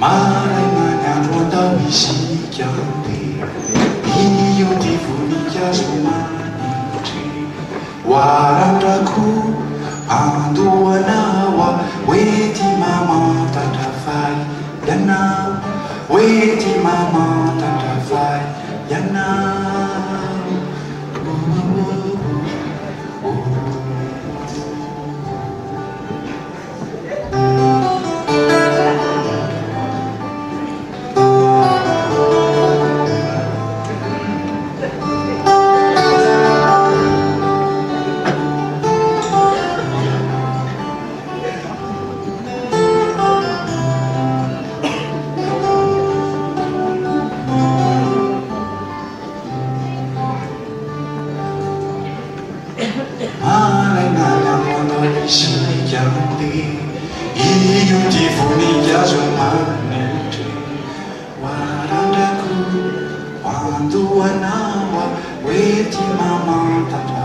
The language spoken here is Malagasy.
Maranhão ronda mexicante, io di funica sumani, warandaku anduanawa, weti mama tatafai yana, weti mama tatafai yana. Io ti fumigia giornalmente, guarda qui, quando anawa, weti mama tata.